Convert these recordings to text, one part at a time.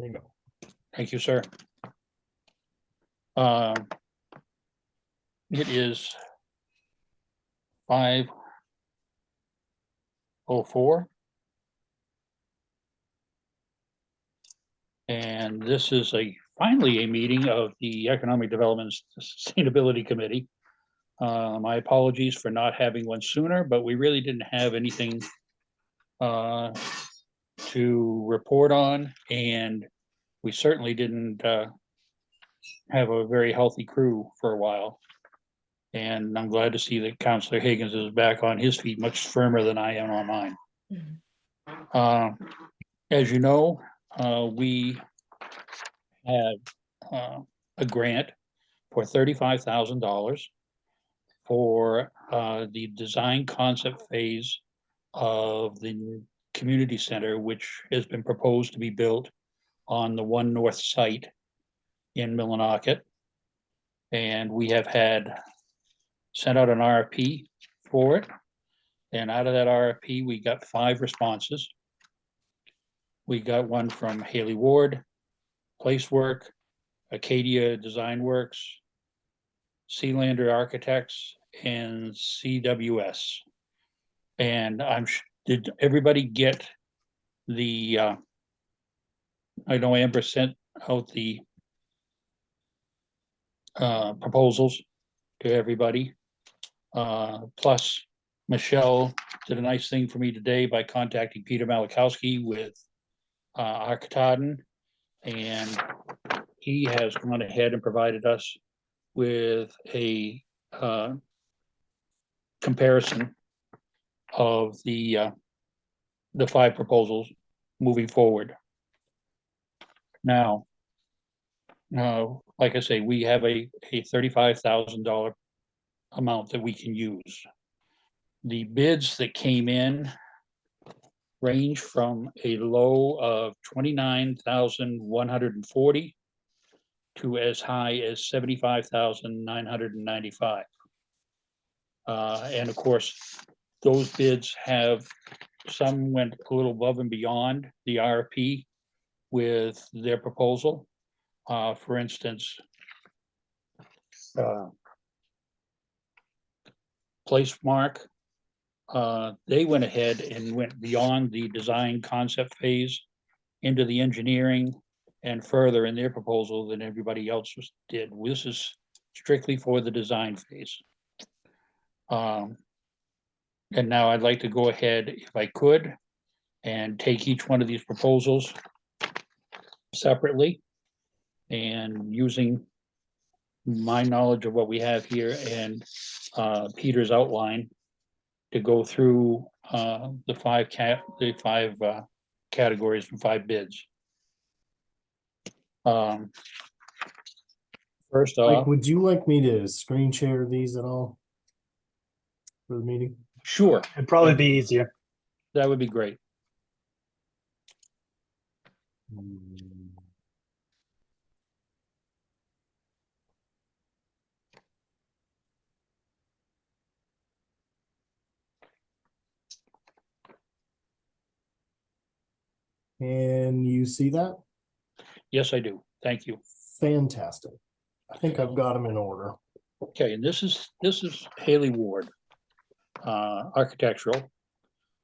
There you go. Thank you, sir. It is 5:04. And this is finally a meeting of the Economic Development and Sustainability Committee. My apologies for not having one sooner, but we really didn't have anything to report on, and we certainly didn't have a very healthy crew for a while. And I'm glad to see that Councillor Higgins is back on his feet much firmer than I am on mine. As you know, we had a grant for $35,000 for the design concept phase of the community center, which has been proposed to be built on the One North site in Millinocket. And we have sent out an RFP for it. And out of that RFP, we got 5 responses. We got one from Haley Ward, Placework, Acadia Design Works, Sealander Architects, and CWS. And did everybody get the, I know Amber sent out the proposals to everybody. Plus, Michelle did a nice thing for me today by contacting Peter Malachowski with Architaden, and he has gone ahead and provided us with a comparison of the 5 proposals moving forward. Now, like I say, we have a $35,000 amount that we can use. The bids that came in range from a low of $29,140 to as high as $75,995. And of course, those bids some went a little above and beyond the RFP with their proposal. For instance, Placemark, they went ahead and went beyond the design concept phase into the engineering and further in their proposal than everybody else did. This is strictly for the design phase. And now I'd like to go ahead, if I could, and take each one of these proposals separately, and using my knowledge of what we have here and Peter's outline to go through the 5 categories and 5 bids. First off, Like, would you like me to screen share these at all for the meeting? sure, It'd probably be easier. that would be great. Can you see that? Yes, I do. Thank you. Fantastic. I think I've got them in order. Okay, and this is Haley Ward, architectural.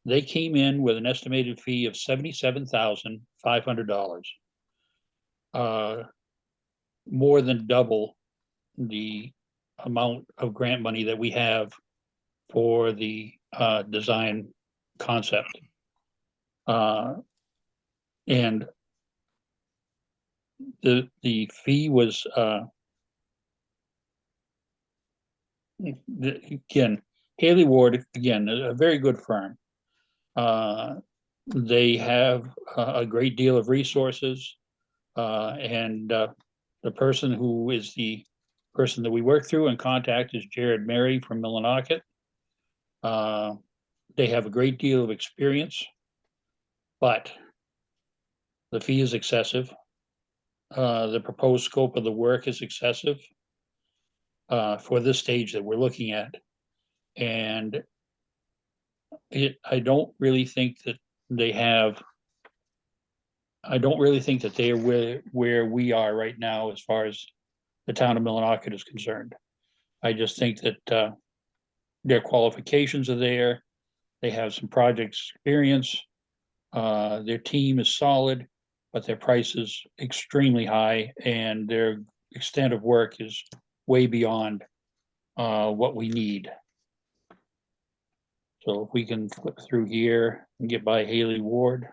They came in with an estimated fee of $77,500. More than double the amount of grant money that we have for the design concept. And the fee was again, Haley Ward, again, a very good firm. They have a great deal of resources, and the person who is the person that we work through and contact is Jared Mary from Millinocket. They have a great deal of experience, but the fee is excessive. The proposed scope of the work is excessive for this stage that we're looking at. And I don't really think that they have I don't really think that they're where we are right now as far as the town of Millinocket is concerned. I just think that their qualifications are there. They have some project experience. Their team is solid, but their price is extremely high and their extent of work is way beyond what we need. So if we can flip through here and get by Haley Ward.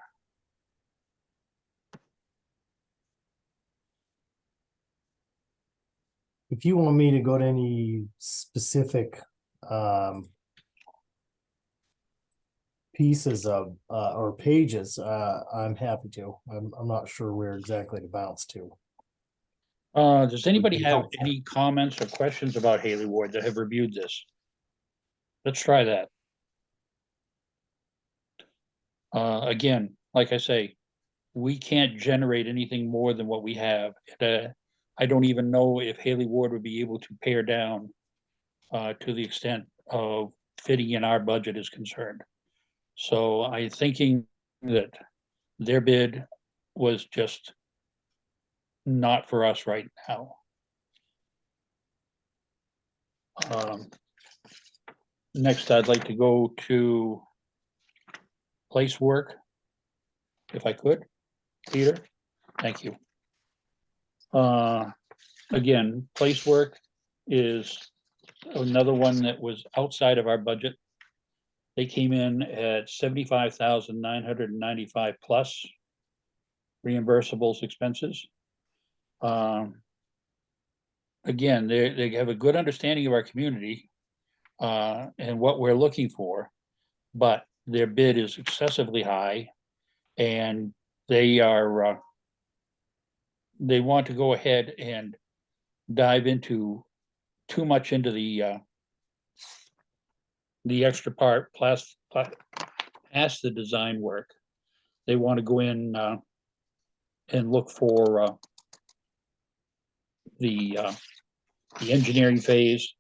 If you want me to go to any specific pieces of or pages, I'm happy to. I'm not sure where exactly to bounce to. Does anybody be have helpful. any comments or questions about Haley Ward that have reviewed this? Let's try that. Again, like I say, we can't generate anything more than what we have. I don't even know if Haley Ward would be able to pare down to the extent of fitting in our budget is concerned. So I'm thinking that their bid was just not for us right now. Next, I'd like to go to place work, if I could. Peter, thank you. Again, place work is another one that was outside of our budget. They came in at 75,995 plus reimbursables expenses. Again, they have a good understanding of our community and what we're looking for, but their bid is excessively high, and they want to go ahead and dive into too much into the extra part past the design work. They want to go in and look for the engineering phase,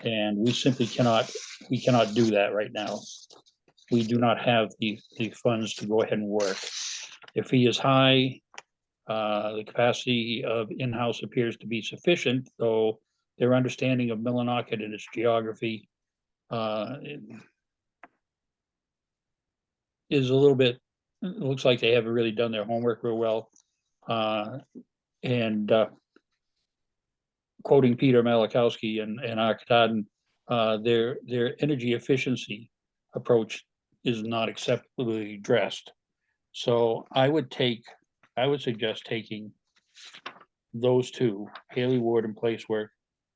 and we simply cannot do that right now. We do not have the funds to go ahead and work. Their fee is high. The capacity of in-house appears to be sufficient, though their understanding of Millinocket and its geography is a little bit, it looks like they haven't really done their homework real well. And quoting Peter Malachowski and Katahdin, their energy efficiency approach is not acceptably addressed. So I would suggest taking those two, Haley Ward and Place Work,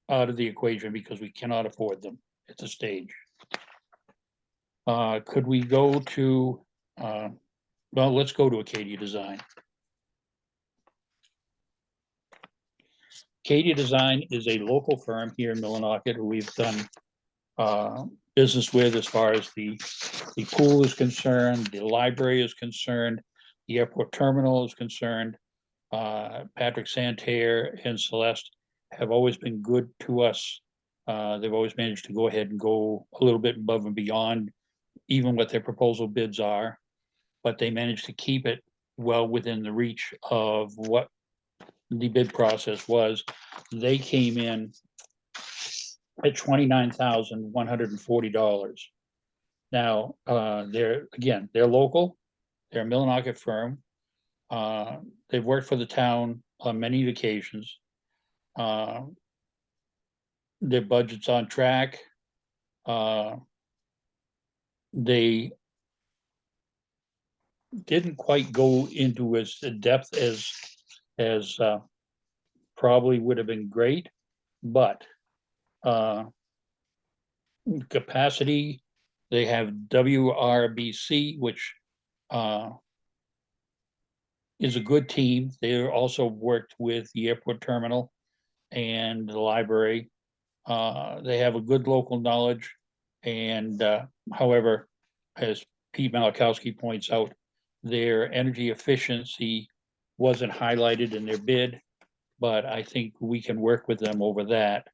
out of the equation because we cannot afford them at this stage. Could we go to, well, let's go to Acadia Design. Acadia Design is a local firm here in Millinocket who we've done business with as far as the pool is concerned, the library is concerned, the airport terminal is concerned. Patrick Santerre and Celeste have always been good to us. They've always managed to go ahead and go a little bit above and beyond even what their proposal bids are, but they managed to keep it well within the reach of what the bid process was. They came in at $29,140. Now, they're local. They're a Millinocket firm. They've worked for the town on many occasions. Their budget's on track. They didn't quite go into as depth as probably would have been great, but capacity, they have WRBC, which is a good team. They also worked with the airport terminal and the library. They have a good local knowledge, and however, as Pete Malachowski points out, their energy efficiency wasn't highlighted in their bid, but I think we can work with them over that.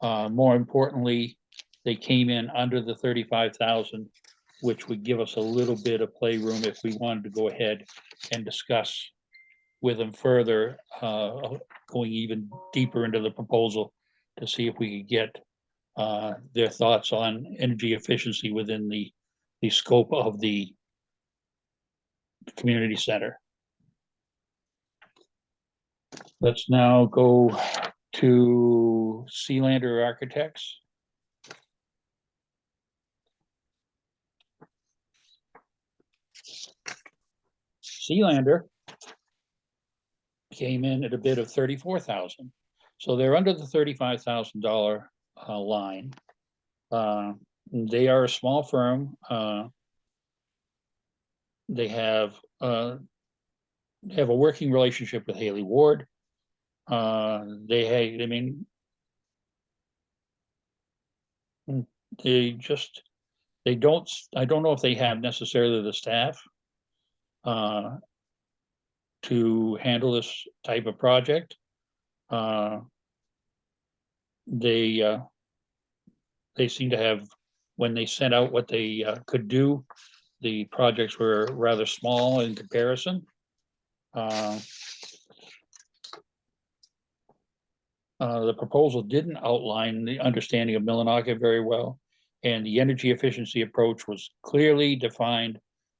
More importantly, they came in under the 35,000 which would give us a little bit of playroom if we wanted to go ahead and discuss with them further, going even deeper into the proposal to see if we could get their thoughts on energy efficiency within the scope of the community center. Let's now go to Sealander Architects. Sealander came in at a bid of $34,000. So they're under the $35,000 line. They are a small firm. They have a working relationship with Haley Ward. I don't know if they have necessarily the staff to handle this type of project. They seem to have, when they sent out what they could do, the projects were rather small in comparison. The proposal didn't outline the understanding of Millinocket very well, and the energy efficiency approach was clearly defined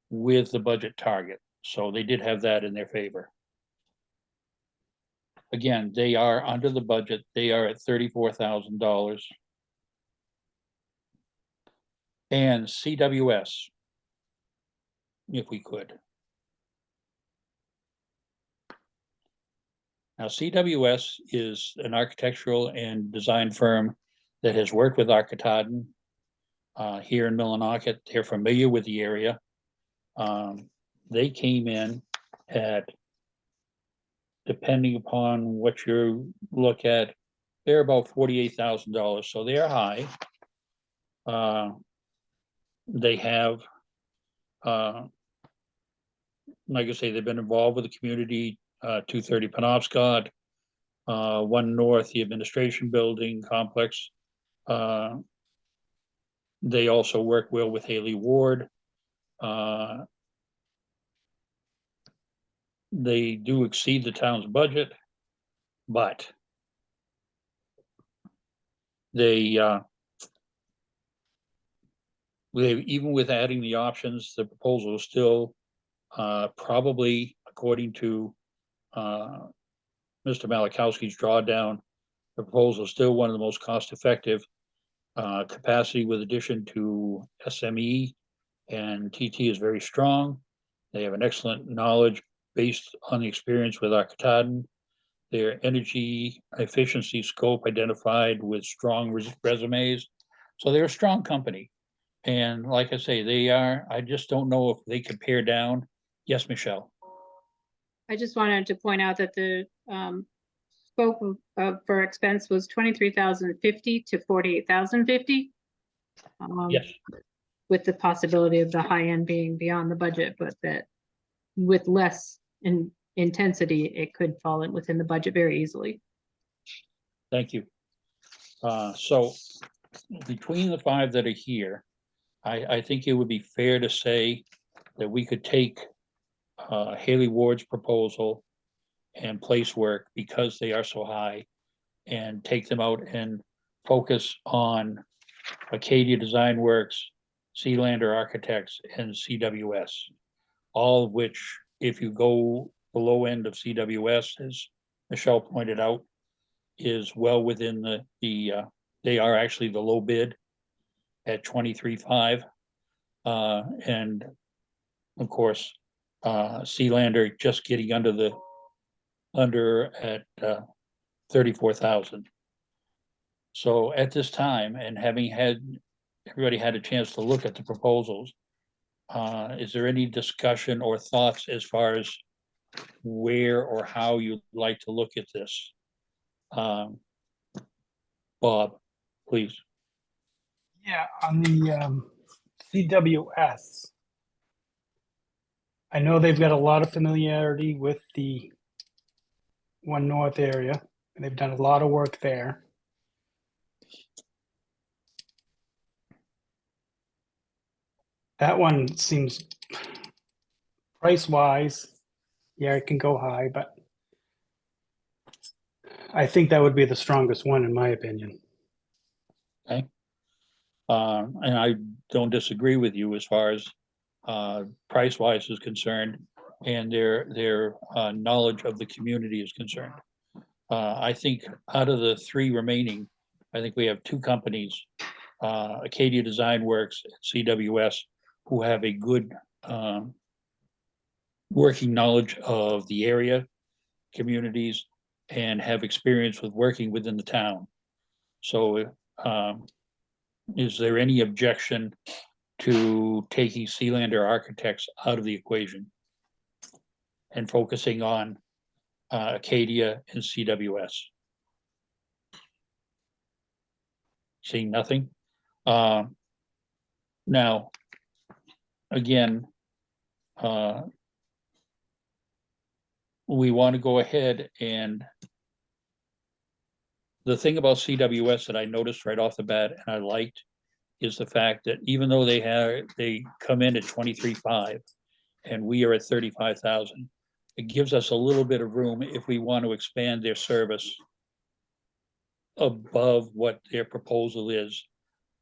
with the budget target. So they did have that in their favor. Again, they are under the budget. They are at $34,000. And CWS, if we could. Now, CWS is an architectural and design firm that has worked with Architecton here in Millinocket. They're familiar with the area. They came in at, depending upon what you look at, they're about $48,000, so they're high. They have, like I say, they've been involved with the community, 230 Penobscot, 1 North, the administration building complex. They also work well with Haley Ward. They do exceed the town's budget, but they even with adding the options, the proposal is still probably, according to Mr. Malachowski's drawdown, the proposal is still one of the most cost-effective. Capacity with addition to SME and TT is very strong. They have an excellent knowledge based on the experience with Architecton. Their energy efficiency scope identified with strong resumes. So they're a strong company. And like I say, I just don't know if they could pare down. Yes, Michelle. I just wanted to point out that the scope for expense was 23,050 to 48,050. Yes. With the possibility of the high end being beyond the budget, but that with less intensity, it could fall in within the budget very easily. Thank you. So between the 5 that are here, I think it would be fair to say that we could take Haley Ward's proposal and place work, because they are so high, and take them out and focus on Acadia Design Works, Sealander Architects, and CWS. All of which, if you go the low end of CWS, as Michelle pointed out, is well within they are actually the low bid at 23.5. And of course, Sealander just getting under at 34,000. So at this time, and having everybody had a chance to look at the proposals, is there any discussion or thoughts as far as where or how you'd like to look at this? Bob, please. Yeah, on the CWS, I know they've got a lot of familiarity with the 1 North area, and they've done a lot of work there. That one seems price wise, yeah, it can go high, but I think that would be the strongest one in my opinion. And I don't disagree with you as far as price wise is concerned and their knowledge of the community is concerned. I think out of the three remaining, I think we have two companies, Acadia Design Works, and CWS, who have a good working knowledge of the area, communities, and have experience with working within the town. So is there any objection to taking Sealander Architects out of the equation and focusing on Acadia and CWS? Seeing nothing. Now, again, we want to go ahead, and the thing about CWS that I noticed right off the bat and I liked is the fact that even though they come in at 23.5 and we are at 35,000, it gives us a little bit of room if we want to expand their service above what their proposal is.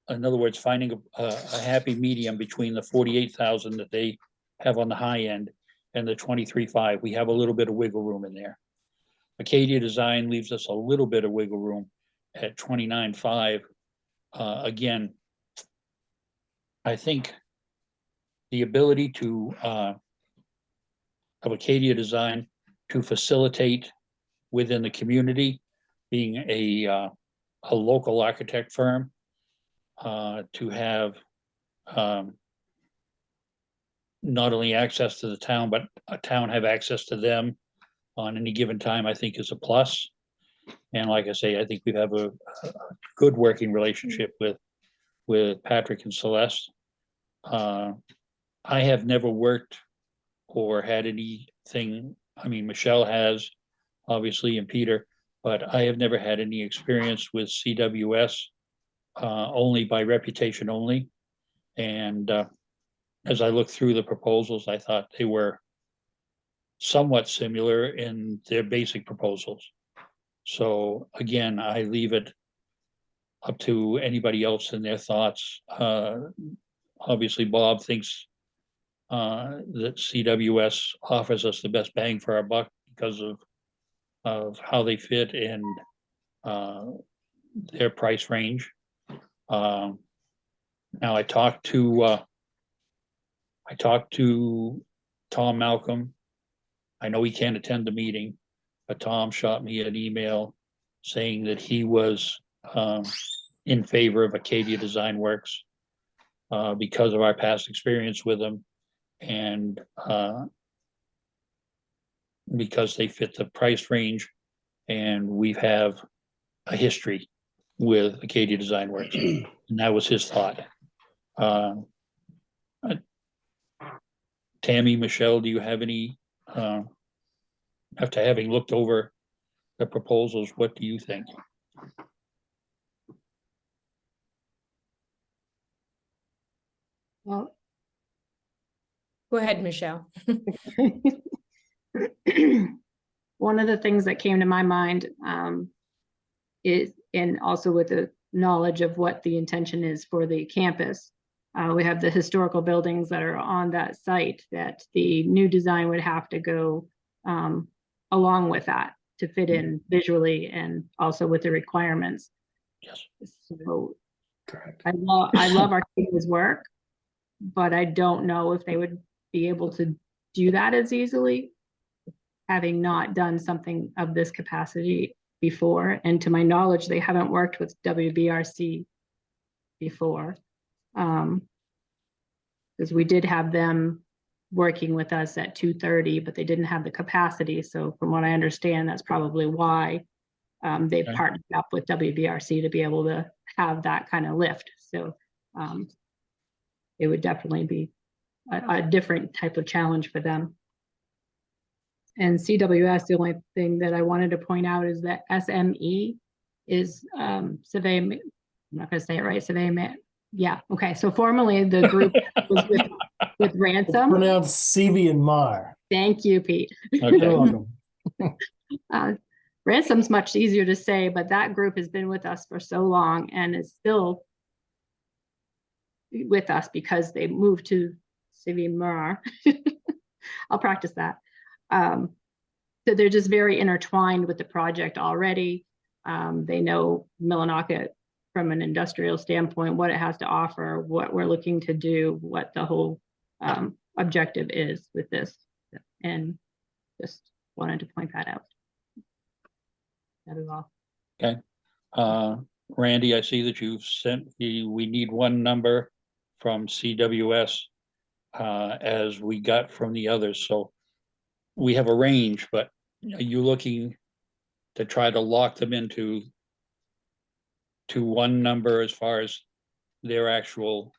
In other words, finding a happy medium between the 48,000 that they have on the high end and the 23.5. We have a little bit of wiggle room in there. Acadia Design leaves us a little bit of wiggle room at 29.5. Again, I think the ability to of Acadia Design to facilitate within the community, being a local architect firm, to have not only access to the town, but a town have access to them on any given time, I think is a plus. And like I say, I think we have a good working relationship with Patrick and Celeste. I have never worked or had anything, I mean, Michelle has, obviously, and Peter, but I have never had any experience with CWS, only by reputation only. And as I looked through the proposals, I thought they were somewhat similar in their basic proposals. So again, I leave it up to anybody else in their thoughts. Obviously, Bob thinks that CWS offers us the best bang for our buck because of how they fit in their price range. Now I talked to Tom Malcolm. I know he can't attend the meeting, but Tom shot me an email saying that he was in favor of Acadia Design Works because of our past experience with them and because they fit the price range and we have a history with Acadia Design Works. And that was his thought. Tammy, Michelle, do you have any, after having looked over the proposals, what do you think? Well, Go ahead, Michelle. one of the things that came to my mind is, and also with the knowledge of what the intention is for the campus, we have the historical buildings that are on that site that the new design would have to go along with that to fit in visually and also with the requirements. Yes. So Correct. I love Arcadia's work, but I don't know if they would be able to do that as easily, having not done something of this capacity before. And to my knowledge, they haven't worked with WBRC before. Because we did have them working with us at 2:30, but they didn't have the capacity. So from what I understand, that's probably why they've Okay. partnered up with WBRC to be able to have that kind of lift. So it would definitely be a different type of challenge for them. And CWS, the only thing that I wanted to point out is that SME is Survey, I'm not going to say it right, Survey Yeah, okay, so formerly the group was with It's Ransom. pronounced CV and Mar. Thank you, Pete. You're Okay, welcome. Ransom's much easier to say, but that group has been with us for so long and is still with us because they moved to CV Mar. I'll practice that. So they're just very intertwined with the project already. They know Millinocket from an industrial standpoint, what it has to offer, what we're looking to do, what the whole objective is with this. And just wanted to point that out. That is all. Randy, I see that you've sent we need one number from CWS as we got from the others, so we have a range, but are you looking to try to lock them into one number as far as their actual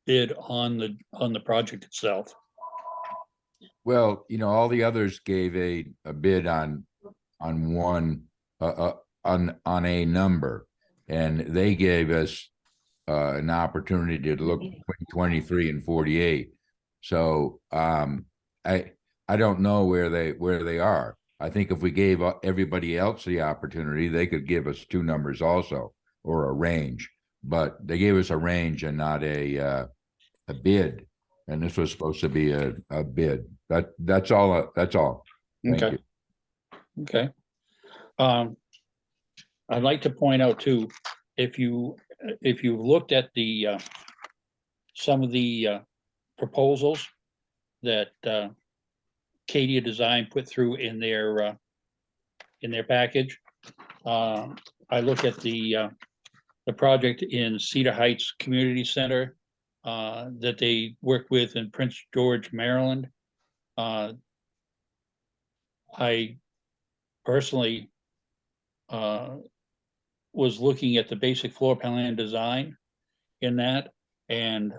bid on the project itself? Well, all the others gave a bid on one, on a number, and they gave us an opportunity to look between 23 and 48. So I don't know where they are. I think if we gave everybody else the opportunity, they could give us two numbers also, or a range. But they gave us a range and not a bid. And this was supposed to be a bid. That's all. That's all. Thank Okay. you. Okay. I'd like to point out too, if you looked at the some of the proposals that Cadia Design put through in their package, I look at the project in Cedar Heights Community Center that they work with in Prince George, Maryland. I personally was looking at the basic floor plan design in that, and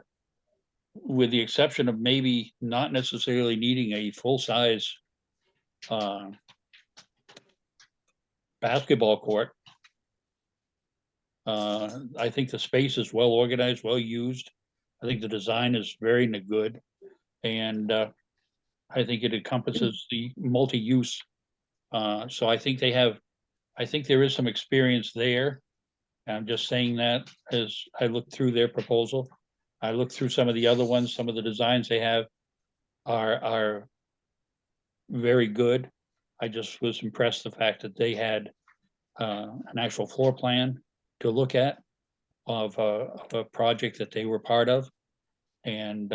with the exception of maybe not necessarily needing a full-size basketball court, I think the space is well organized, well used. I think the design is very good, and I think it encompasses the multi-use. So I think there is some experience there. I'm just saying that as I looked through their proposal. I looked through some of the other ones, some of the designs they have are very good. I just was impressed the fact that they had an actual floor plan to look at of a project that they were part of. And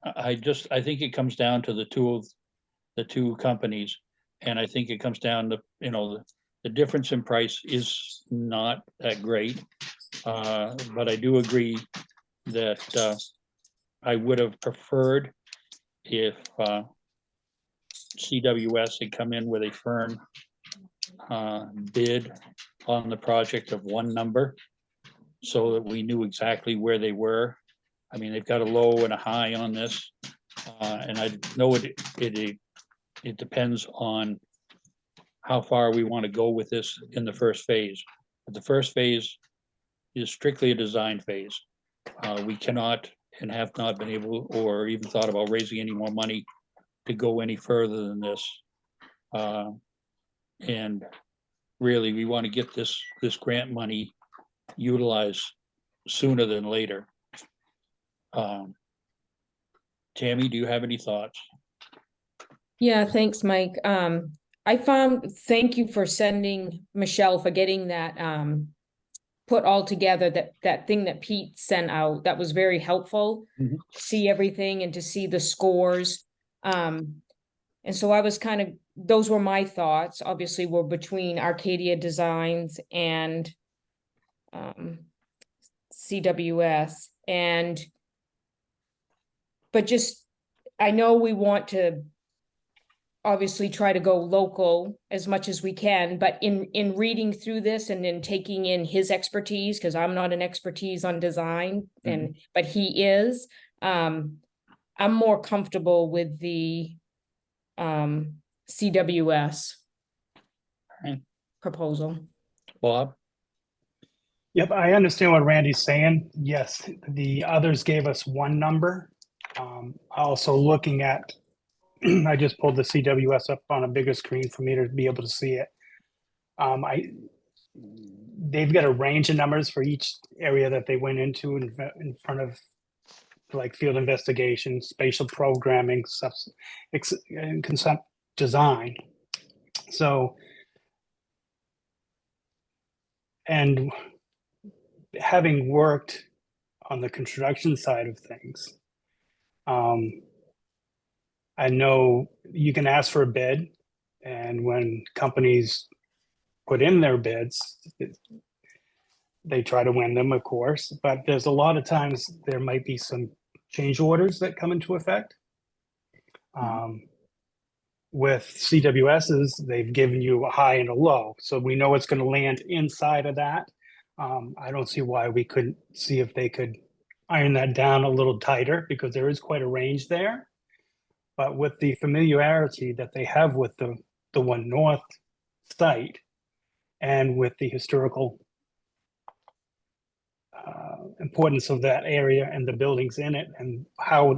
I think it comes down to the two companies. And I think it comes down to, the difference in price is not that great. But I do agree that I would have preferred if CWS had come in with a firm bid on the project of one number so that we knew exactly where they were. I mean, they've got a low and a high on this. And I know it depends on how far we want to go with this in the first phase. But the first phase is strictly a design phase. We cannot and have not been able or even thought about raising any more money to go any further than this. And really, we want to get this grant money utilized sooner than later. Tammy, do you have any thoughts? Yeah, thanks, Mike. Thank you for sending Michelle for getting that put all together, that thing that Pete sent out. That was very helpful to see everything and to see the scores. And so I was those were my thoughts. Obviously, we're between Arcadia Designs and CWS, but just, I know we want to obviously try to go local as much as we can, but in reading through this and in taking in his expertise, because I'm not an expertise on design, but he is, I'm more comfortable with the CWS proposal. Bob? Yep, I understand what Randy's saying. Yes, the others gave us one number. Also looking at, I just pulled the CWS up on a bigger screen for me to be able to see it. They've got a range of numbers for each area that they went into in front of like field investigation, spatial programming, and concept design. So, and having worked on the construction side of things, I know you can ask for a bid, and when companies put in their bids, they try to win them, of course, but there's a lot of times there might be some change orders that come into effect. With CWSs, they've given you a high and a low, so we know it's going to land inside of that. I don't see why we couldn't see if they could iron that down a little tighter, because there is quite a range there. But with the familiarity that they have with the One North site and with the historical importance of that area and the buildings in it, and how,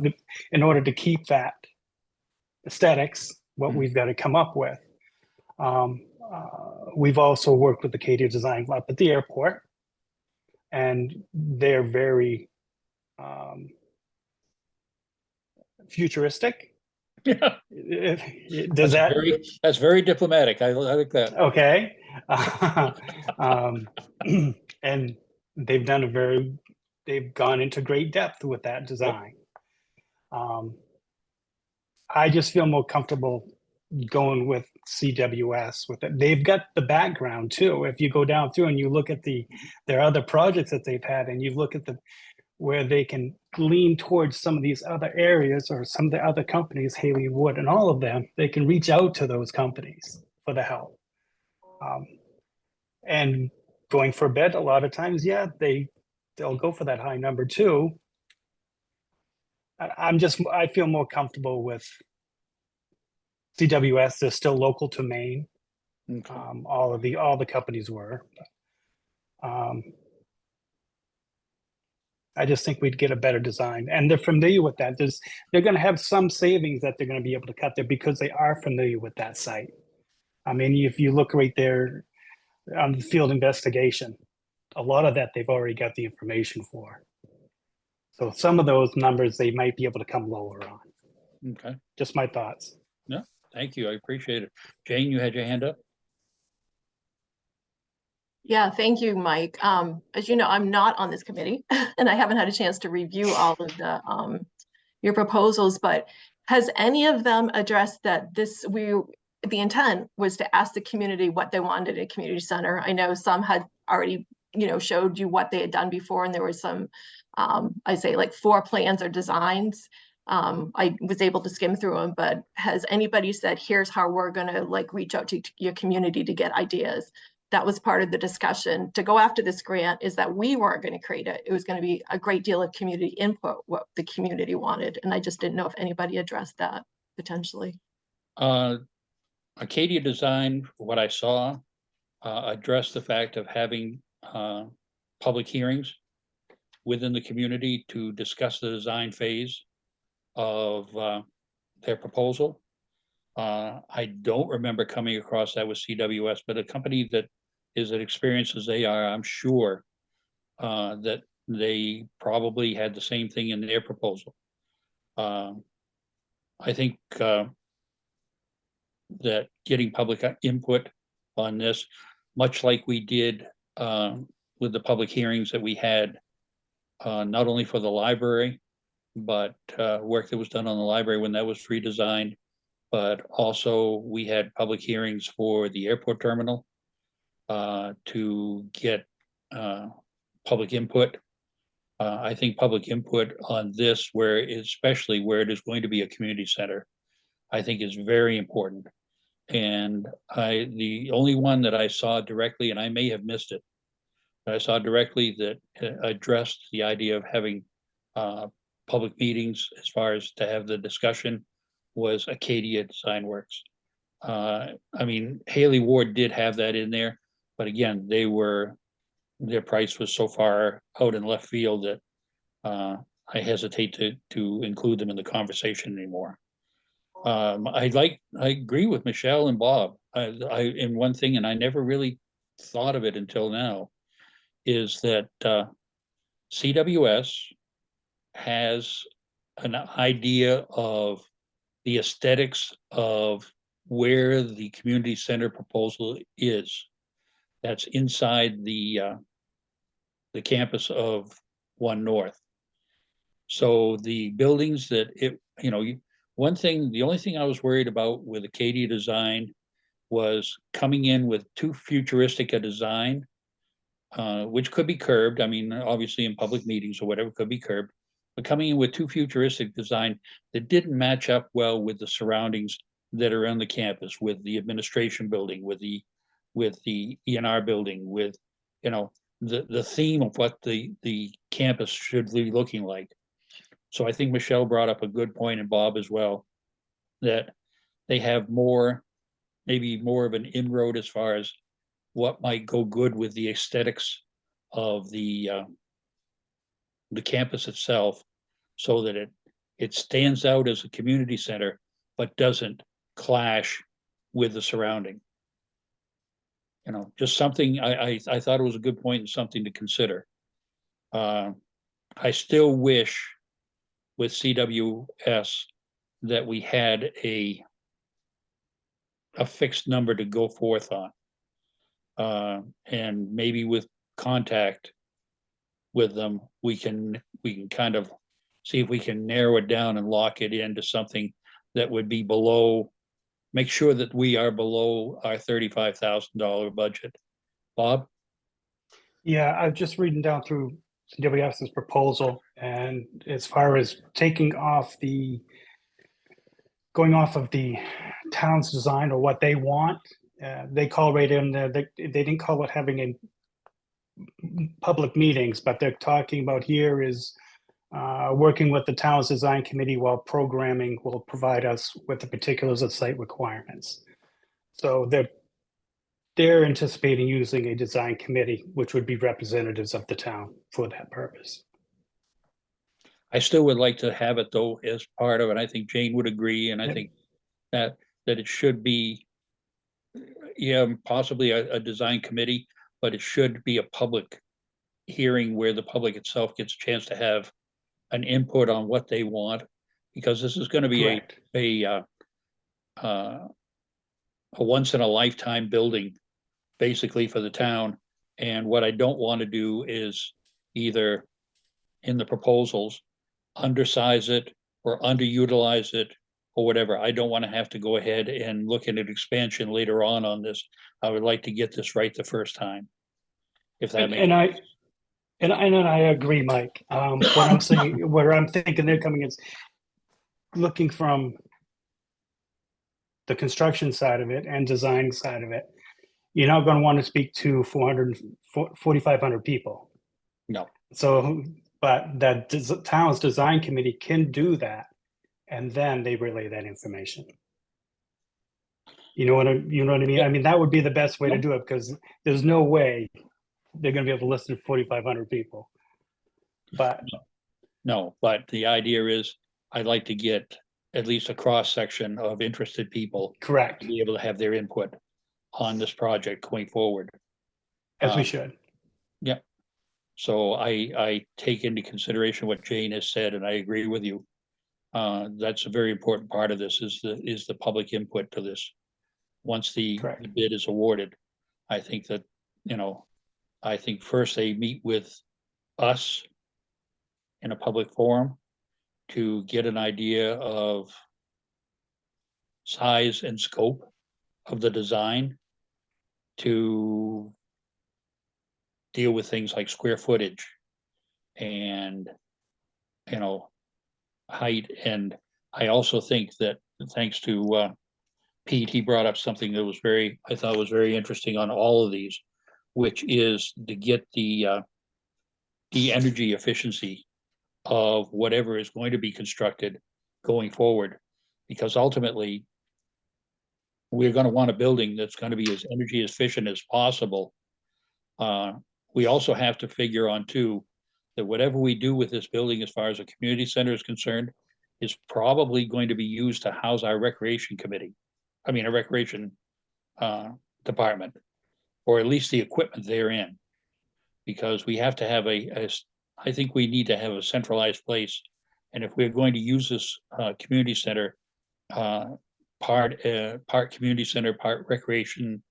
in order to keep that aesthetics, what we've got to come up with. We've also worked with the Acadia Design Club at the airport, and they're very futuristic. Yeah, Does that? That's very diplomatic. I like that. Okay. And they've done they've gone into great depth with that design. I just feel more comfortable going with CWS with it. They've got the background too. If you go down through and you look at their other projects that they've had, and you look at where they can lean towards some of these other areas or some of the other companies, Haley Wood and all of them, they can reach out to those companies for the help. And going for a bid, a lot of times, yeah, they'll go for that high number too. I feel more comfortable with CWS. They're still local to Maine. Okay. All the companies were. I just think we'd get a better design, and they're familiar with that. They're going to have some savings that they're going to be able to cut there because they are familiar with that site. I mean, if you look right there on the field investigation, a lot of that they've already got the information for. So some of those numbers they might be able to come lower on. Okay. Just my thoughts. Yeah, thank you. I appreciate it. Jane, you had your hand up? Yeah, thank you, Mike. As you know, I'm not on this committee and I haven't had a chance to review all of your proposals, but has any of them addressed that the intent was to ask the community what they wanted at a community center? I know some had already, showed you what they had done before, and there was some, I say like 4 plans or designs. I was able to skim through them, but has anybody said, here's how we're gonna reach out to your community to get ideas? That was part of the discussion to go after this grant, is that we weren't going to create it. It was going to be a great deal of community input, what the community wanted. And I just didn't know if anybody addressed that potentially. Acadia Design, what I saw, addressed the fact of having public hearings within the community to discuss the design phase of their proposal. I don't remember coming across that with CWS, but a company that is as experienced as they are, I'm sure that they probably had the same thing in their proposal. I think that getting public input on this, much like we did with the public hearings that we had, not only for the library, but work that was done on the library when that was redesigned, but also we had public hearings for the airport terminal to get public input. I think public input on this, especially where it is going to be a community center, I think is very important. And the only one that I saw directly, and I may have missed it, but I saw directly that addressed the idea of having public meetings as far as to have the discussion, was Acadia Design Works. I mean, Haley Ward did have that in there, but again, they were their price was so far out in left field that I hesitate to include them in the conversation anymore. I agree with Michelle and Bob. In one thing, and I never really thought of it until now, is that CWS has an idea of the aesthetics of where the community center proposal is. That's inside the campus of One North. So the buildings that the only thing I was worried about with Acadia Design was coming in with too futuristic a design, which could be curbed. I mean, obviously in public meetings or whatever could be curbed, but coming in with too futuristic design that didn't match up well with the surroundings that are on the campus, with the administration building, with the ENR building, with, the theme of what the campus should be looking like. So I think Michelle brought up a good point, and Bob as well, that they have maybe more of an inroad as far as what might go good with the aesthetics of the campus itself, so that it stands out as a community center, but doesn't clash with the surrounding. Just something I thought it was a good point and something to consider. I still wish with CWS that we had a fixed number to go forth on. And maybe with contact with them, we can kind of see if we can narrow it down and lock it into something that would be below, make sure that we are below our $35,000 budget. Bob? Yeah, I've just reading down through CWS's proposal, and as far as going off of the town's design or what they want, they call right in there, they didn't call it having a public meetings, but they're talking about here is working with the town's design committee while programming will provide us with the particulars of site requirements. So they're anticipating using a design committee, which would be representatives of the town for that purpose. I still would like to have it though as part of it. I think Jane would agree, and I Yep. think that it should be, possibly a design committee, but it should be a public hearing where the public itself gets a chance to have an input on what they want, because this is going to be Correct. a once in a lifetime building, basically, for the town. And what I don't want to do is either in the proposals undersize it or underutilize it or whatever. I don't want to have to go ahead and look at an expansion later on this. I would like to get this right the first time. If that makes sense. And I agree, Mike. What I'm saying, where I'm thinking they're coming is looking from the construction side of it and design side of it. You're not going to want to speak to 4,500 people. No. So, but that town's design committee can do that, and then they relay that information. You know what I mean? Yeah. I mean, that would be the best way to Yeah. do it, because there's no way they're going to be able to listen to 4,500 people. But No, but the idea is I'd like to get at least a cross section of interested people correct, to be able to have their input on this project going forward. as we Um, should. So I take into consideration what Jane has said, and I agree with you. That's a very important part of this, is the public input to this. Once the Correct. bid is awarded, I think that, I think first they meet with us in a public forum to get an idea of size and scope of the design, to deal with things like square footage and, height. And I also think that, thanks to Pete, he brought up something that I thought was very interesting on all of these, which is to get the energy efficiency of whatever is going to be constructed going forward, because ultimately we're going to want a building that's going to be as energy efficient as possible, we also have to figure on too, that whatever we do with this building as far as a community center is concerned, is probably going to be used to house our recreation committee. I mean, a recreation department, or at least the equipment therein. Because we have to have I think we need to have a centralized place. And if we're going to use this community center, part community center, part recreation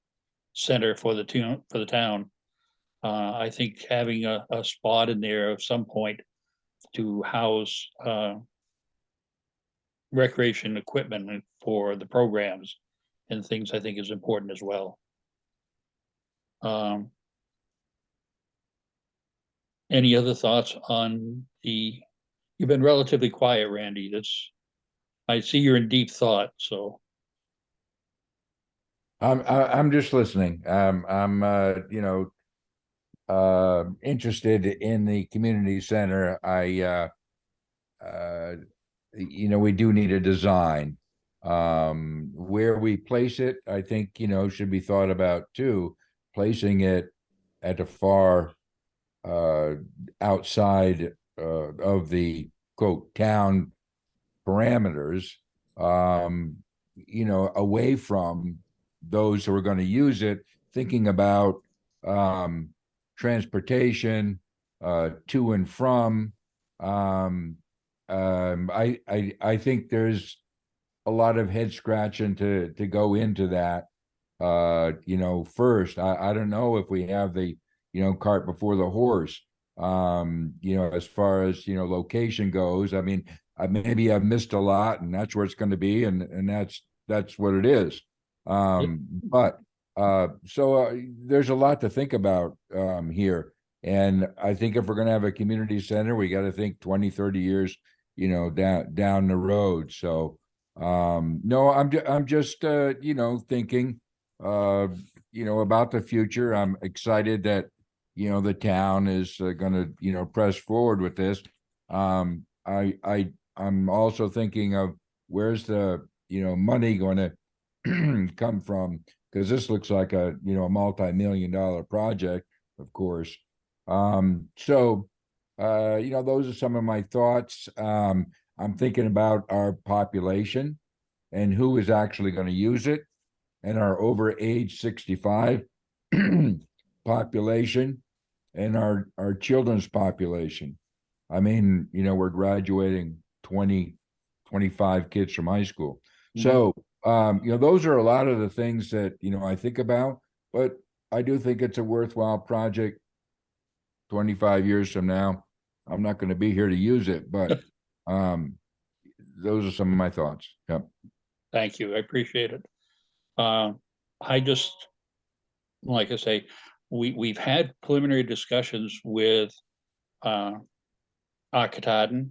center for the town, I think having a spot in there of some point to house recreation equipment for the programs and things, I think is important as well. Any other thoughts on you've been relatively quiet, Randy. I see you're in deep thought, so. I'm just listening. I'm interested in the community center. We do need a design. Where we place it, I think, should be thought about too, placing it at the far outside of the quote town parameters, away from those who are going to use it, thinking about transportation to and from. I think there's a lot of head scratching to go into that. First, I don't know if we have the cart before the horse. As far as location goes. I mean, maybe I've missed a lot, and that's where it's going to be, and that's what it is. But there's a lot to think about here. And I think if we're going to have a community center, we got to think 20, 30 years, down the road. So, no, I'm just, thinking, about the future. I'm excited that, the town is going to, press forward with this. I'm also thinking of where's the, money going to come from, because this looks like a multi-million-dollar project, of course. Those are some of my thoughts. I'm thinking about our population and who is actually going to use it, and our over age 65 population, and our children's population. I mean, we're graduating 20, 25 kids from high school. Mm-hmm. So, those are a lot of the things that, I think about, but I do think it's a worthwhile project. 25 years from now, I'm not going to be here to use it, but those are some of my thoughts. Yep. Thank you. I appreciate it. I just, like I say, we've had preliminary discussions with Katahdin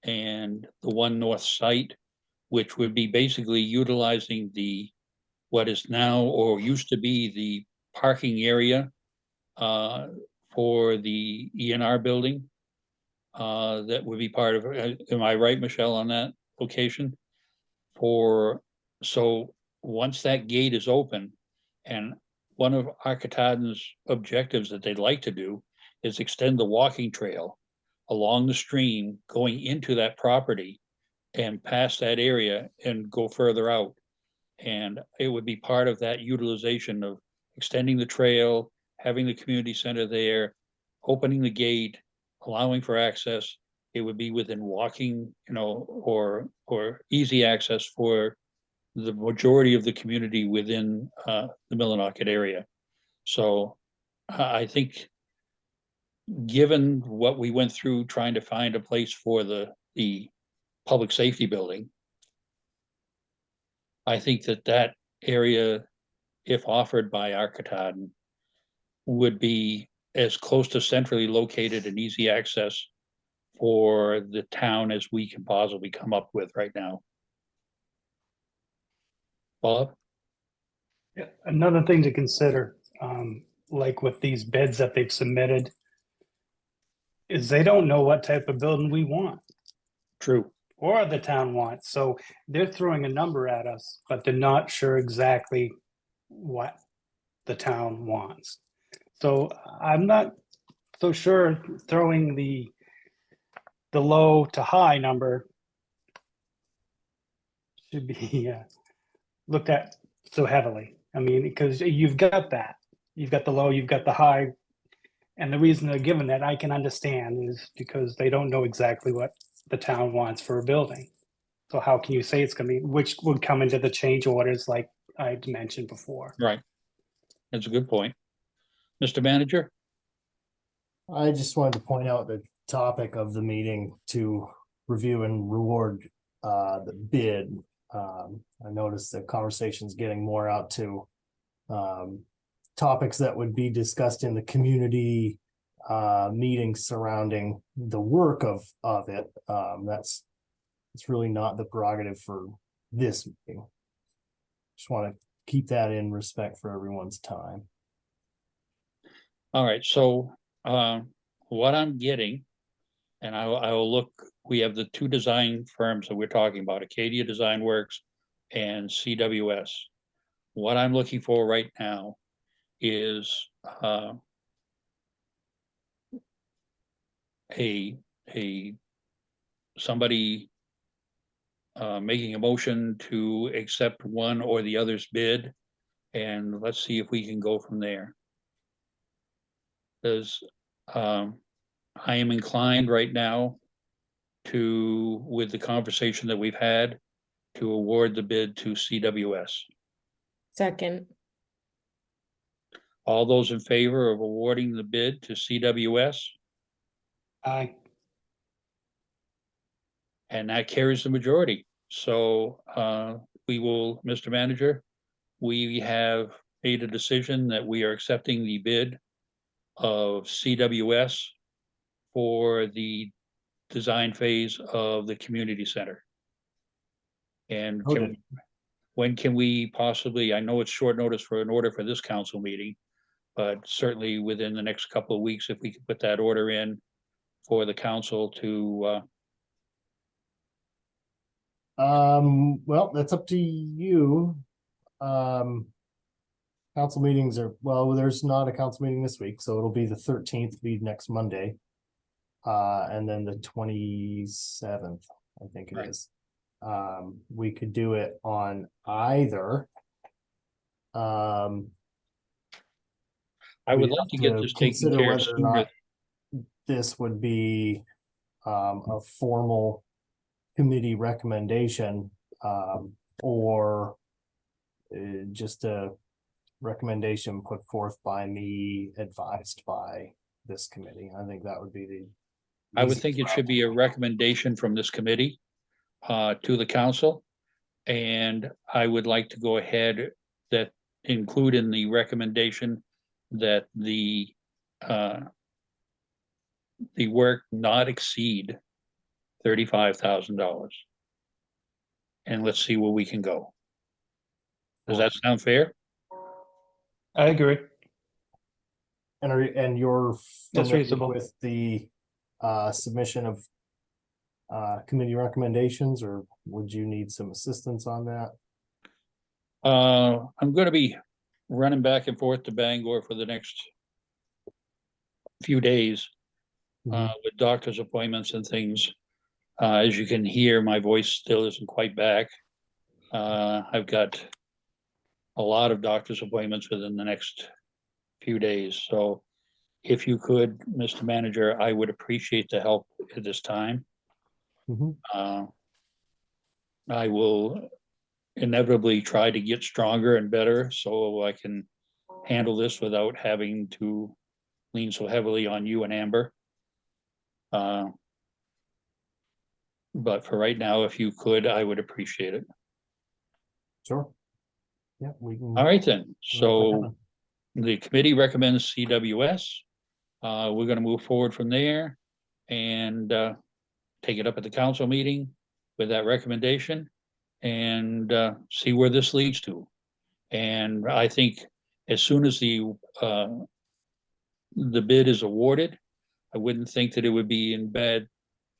and the One North site, which would be basically utilizing what is now or used to be the parking area for the ENR building. That would be part of it. Am I right, Michelle, on that location? So once that gate is open, and one of Katahdin's objectives that they'd like to do is extend the walking trail along the stream going into that property and past that area and go further out. And it would be part of that utilization of extending the trail, having the community center there, opening the gate, allowing for access. It would be within walking, or easy access for the majority of the community within the Millinocket area. So I think, given what we went through trying to find a place for the public safety building, I think that area, if offered by Katahdin, would be as close to centrally located and easy access for the town as we can possibly come up with right now. Bob? Yeah, another thing to consider, like with these bids that they've submitted, is they don't know what type of building we want. True. Or the town wants. So they're throwing a number at us, but they're not sure exactly what the town wants. So I'm not so sure throwing the low to high number should be looked at so heavily. I mean, because you've got that. You've got the low, you've got the high. And the reason they're given that I can understand is because they don't know exactly what the town wants for a building. So how can you say it's gonna be, which would come into the change orders like I mentioned before. Right. That's a good point. Mr. Manager? I just wanted to point out the topic of the meeting to review and reward the bid. I noticed the conversation's getting more out to topics that would be discussed in the community meetings surrounding the work of it. It's really not the prerogative for this meeting. Just want to keep that in respect for everyone's time. All right, so what I'm getting, and I will look, we have the two design firms that we're talking about, Acadia Design Works and CWS. What I'm looking for right now is somebody making a motion to accept one or the other's bid, and let's see if we can go from there. Because I am inclined right now to, with the conversation that we've had, to award the bid to CWS. Second, All those in favor of awarding the bid to CWS? Aye. And that carries the majority. So we will, Mr. Manager, we have made a decision that we are accepting the bid of CWS for the design phase of the community center. And Okay. when can we possibly, I know it's short notice for an order for this council meeting, but certainly within the next couple of weeks, if we could put that order in for the council to Well, that's up to you. Council meetings are, well, there's not a council meeting this week, so it'll be the 13th, be next Monday. And then the 27th, I think it Right. is. We could do it on either. I we would like have to get to this taken consider care of whether or sooner. not this would be a formal committee recommendation, or just a recommendation put forth by me, advised by this committee. I think that would be the. I would easiest think it should be a route. recommendation from this committee to the council. And I would like to go ahead that include in the recommendation that the work not exceed $35,000. And let's see where we can go. Does that sound fair? I agree. And you're That's familiar reasonable. with the submission of committee recommendations, or would you need some assistance on that? I'm gonna be running back and forth to Bangor for the next few days with doctor's appointments and things. As you can hear, my voice still isn't quite back. I've got a lot of doctor's appointments within the next few days. So if you could, Mr. Manager, I would appreciate the help at this time. Mhm. I will inevitably try to get stronger and better so I can handle this without having to lean so heavily on you and Amber. But for right now, if you could, I would appreciate it. Sure. Yeah, we can. All right then. make that So happen. the committee recommends CWS. We're gonna move forward from there and take it up at the council meeting with that recommendation and see where this leads to. And I think as soon as the bid is awarded, I wouldn't think that it would be in bad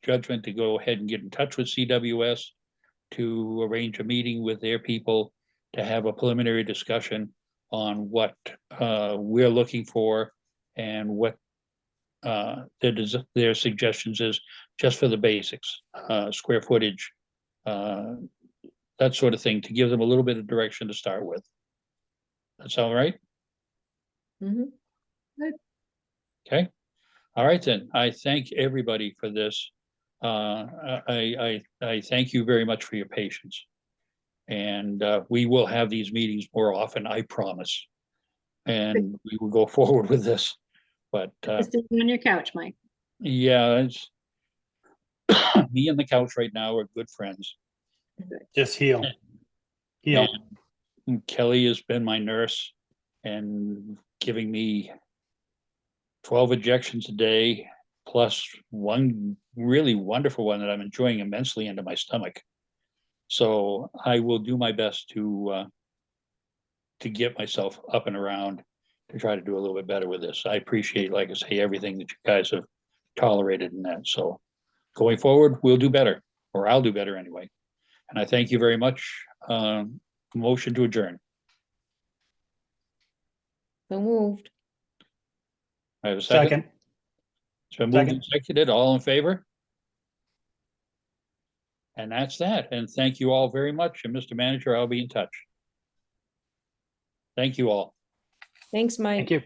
judgment to go ahead and get in touch with CWS to arrange a meeting with their people to have a preliminary discussion on what we're looking for and what their suggestions is just for the basics, square footage, that sort of thing, to give them a little bit of direction to start with. That's all right? Mhm. Okay, all right then. I thank everybody for this. I thank you very much for your patience. And we will have these meetings more often, I promise. And we will go forward with this. But Just sitting on your couch, Mike. yeah, it's me and the couch right now are good friends. Just heal. Heal. And Kelly has been my nurse and giving me 12 injections a day, plus one really wonderful one that I'm enjoying immensely into my stomach. So I will do my best to get myself up and around to try to do a little bit better with this. I appreciate, like I say, everything that you guys have tolerated in that. So going forward, we'll do better, or I'll do better anyway. And I thank you very much. Motion to adjourn. So moved. I have a second. Second. It's been moved and seconded. All in favor? And that's that. And thank you all very much. And Mr. Manager, I'll be in touch. Thank you all. Thanks, Mike. Thank you.